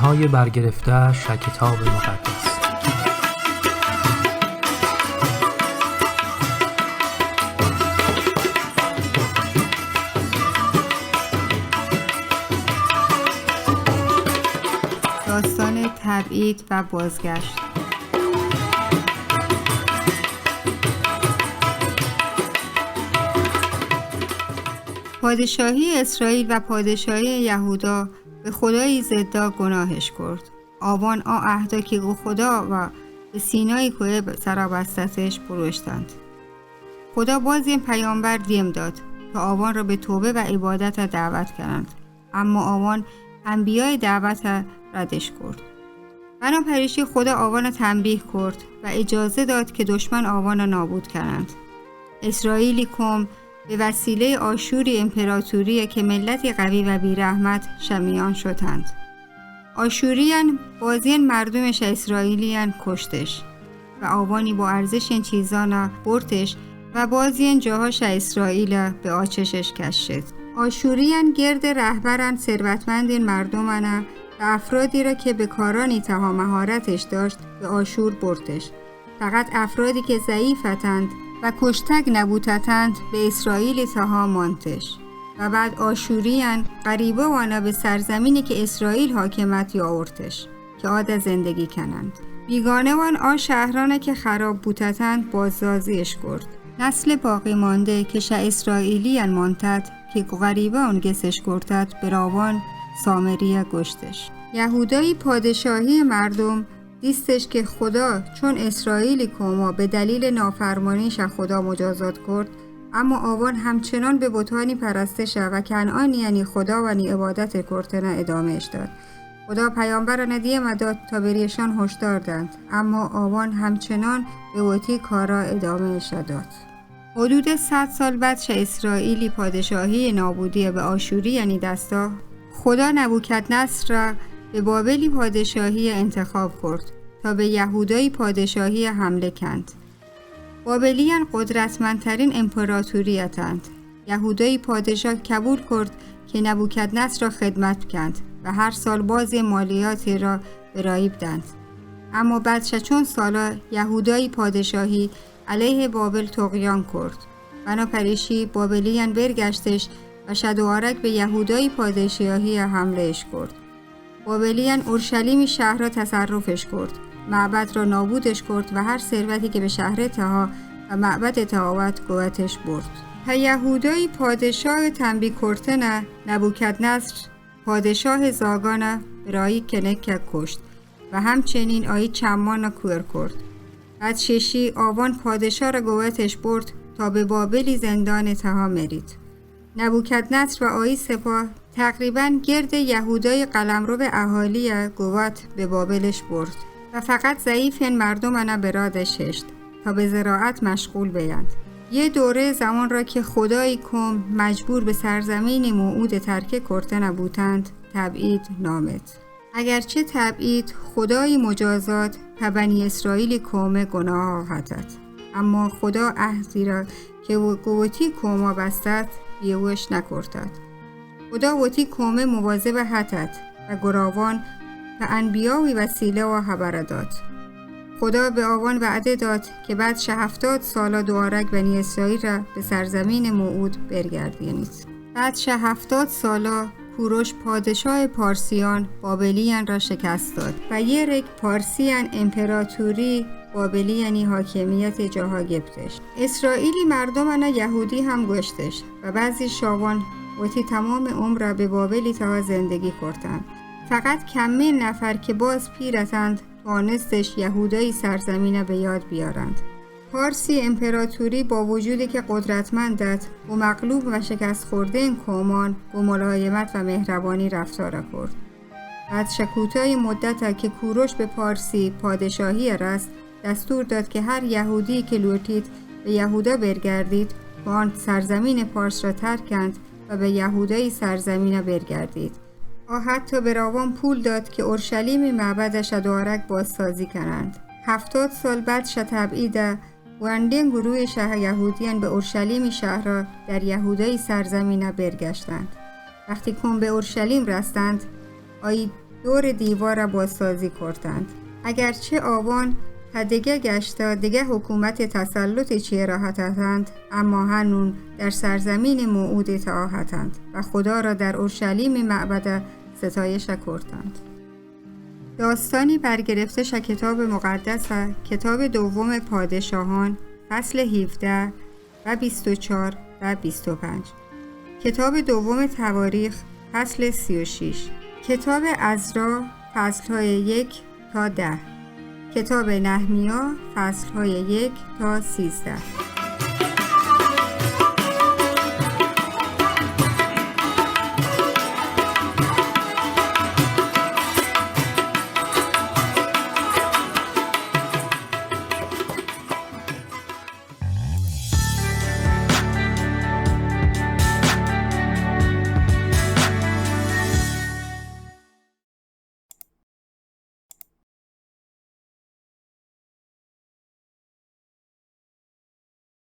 داستانهای برگرفته‌اش از کتاب مقدس. داستان تبعید و بازگشت. پادشاهی اسرائیل و پادشاهی یهودا به خدای زدا گناهش کرد. آوان عهدا که خدا و به سینای کوه سرا بستتش بروشتند. خدا باز این پیامبر دیم داد تا آوان را به توبه و عبادت دعوت کنند، اما آوان انبیای دعوت ردش کرد. بنابراین خدا آوان را تنبیه کرد و اجازه داد که دشمن آوان را نابود کنند. اسرائیلی قوم به وسیله آشوری امپراتوری که ملتی قوی و بیرحمت شمیان شدند. آشوریان بازین مردمش اسرائیلیان کشتش و آوانی با ارزش این چیزانا برتش و بازین جاهاش اسرائیل به آچشش کشید. آشوریان گرد رهبران ثروتمند مردمانا و افرادی را که به کارانی تها مهارتش داشت به آشور برتش. فقط افرادی که ضعیفتند و کشتگ نبوتتند به اسرائیل تها مانتش. و بعد آشوریان غریبه وانا به سرزمینی که اسرائیل حاکمت یا ارتش که عاد زندگی کنند. بیگانه وان شهرانه که خراب بوتتند بازسازیش کرد. نسل باقی مانده که اسرائیلیان مانتد که غریبه آن گسش کردد براوان سامریه گشتش. یهودایی پادشاهی مردم دیستش که خدا چون اسرائیلی کوما به دلیل نافرمانیش خدا مجازات کرد، اما آوان همچنان به بتانی پرستش و کنعانی یعنی خدا و نی عبادت کردن ادامهش داد. خدا پیامبر ندیه مداد تا بریشان هشدار داد، اما آوان همچنان به بتی کارا ادامهش داد. حدود 100 سال بعد اسرائیلی پادشاهی نابودی به آشوری یعنی دستا، خدا نبوکدنصر را به بابلی پادشاهی انتخاب کرد تا به یهودای پادشاهی حمله کند. بابلیان قدرتمندترین امپراتوریتند. یهودای پادشاه قبول کرد که نبوکدنصر را خدمت کند و هر سال باز مالیاتی را برای بدند. اما بعد چون سالا یهودای پادشاهی علیه بابل طغیان کرد. بنابراین بابلیان برگشتش و شدوارک به یهودای پادشاهی حملهش کرد. بابلیان اورشلیم شهر را تصرفش کرد، معبد را نابودش کرد و هر ثروتی که به شهر تها و معبد تهاوت قوتش برد. و یهودای پادشاه تنبیه کردن نبوکدنصر پادشاه زاگان برای کنک کشت و همچنین آیی چمان کور کرد. بعد ششی آوان پادشاه را قوتش برد تا به بابلی زندان تها مرید. نبوکدنصر و آیی سپاه تقریباً گرد یهودای قلمرو اهالی قوت به بابلش برد و فقط ضعیف این مردم انا برادش هشت تا به زراعت مشغول بیند. یه دوره زمان را که خدای کم مجبور به سرزمین موعود ترک کرده نبودند تبعید نامد. اگرچه تبعید خدای مجازات بنی اسرائیل کم گناه هاتد، اما خدا عهدی را که قوتی کما بستد بیوش نکردد. خدا وتی کومه مواظب هتت و گراوان و انبیاوی وسیله و خبر داد. خدا به آوان وعده داد که بعد 70 سالا دوارک بنی اسرائیل را به سرزمین موعود برگردانید. بعد 70 سالا کوروش پادشاه پارسیان بابلیان را شکست داد و یک پارسیان امپراتوری بابلی یعنی حاکمیت جاها گرفتش. اسرائیلی مردمان یهودی هم گشتش و بعضی شاوان وقتی تمام عمر را به بابلی تا زندگی کردند. فقط کمی نفر که باز پیرتند توانستش یهودای سرزمین به یاد بیارند. پارسی امپراتوری با وجودی که قدرتمندت و مغلوب و شکست خورده این قومان با ملایمت و مهربانی رفتار کرد. بعد شکوتای مدت که کوروش به پارسی پادشاهی رست دستور داد که هر یهودی که لوتید به یهودا برگردید و آن سرزمین پارس را ترکند و به یهودای سرزمین برگردید. حتی به راوان پول داد که اورشلیم معبدش دوارک بازسازی کنند. 70 سال بعد تبعید واندین گروه شهر یهودیان به اورشلیم شهر را در یهودای سرزمین برگشتند. وقتی کم به اورشلیم رستند، آیی دور دیوار را بازسازی کردند. اگرچه آوان تا دیگه گشته دیگه حکومت تسلط چیه را هتند، اما هنون در سرزمین موعود تا هتند و خدا را در اورشلیم معبد ستایش کردند. داستانی برگرفته ش کتاب مقدس، کتاب دوم پادشاهان، فصل 17 و 24 و 25. کتاب دوم تواریخ، فصل 36. کتاب ابزار، فصل‌های 1 تا 10. کتاب نهمی، فصل‌های 1 تا 13.